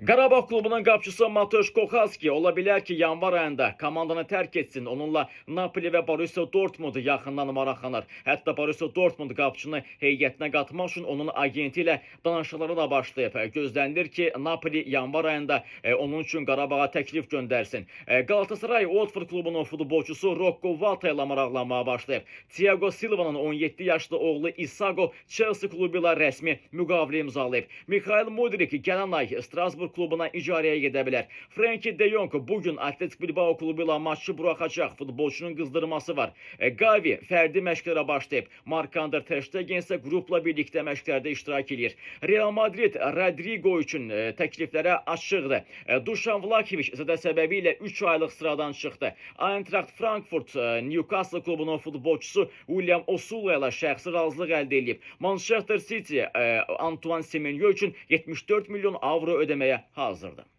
Qarabağ klubunun qapıçısı Mateusz Kohalski ola bilər ki, yanvar ayında komandanı tərk etsin. Onunla Napoli və Borussia Dortmund yaxından maraqlanır. Hətta Borussia Dortmund qapıçını heyətinə qatmaq üçün onun agenti ilə danışıqlara da başlayıb. Gözlənilir ki, Napoli yanvar ayında onun üçün Qarabağa təklif göndərsin. Galatasaray Old Trafford klubunun futbolçusu Rocco Valta ilə maraqlanmağa başlayıb. Thiago Silva'nın 17 yaşlı oğlu Isago Chelsea klubu ilə rəsmi müqavilə imzalayıb. Mikhail Mudrik gələn ay Strasbourg klubuna icarəyə gedə bilər. Frenkie de Jong bugün Atletico Bilbao klubu ilə maçı buraxacaq. Futbolçunun qızdırması var. Gavi fərdi məşqlərə başlayıb. Marc-Andre ter Stegen isə qrupla birlikdə məşqlərdə iştirak edir. Real Madrid Rodrigo üçün təkliflərə açıqdır. Dušan Vlahović zədə səbəbi ilə 3 aylıq sıradan çıxdı. Eintracht Frankfurt Newcastle klubunun futbolçusu William Osula ilə şəxsi razılıq əldə edib. Manchester City Antoine Semenyo üçün 74 milyon avro ödəməyə hazırdır.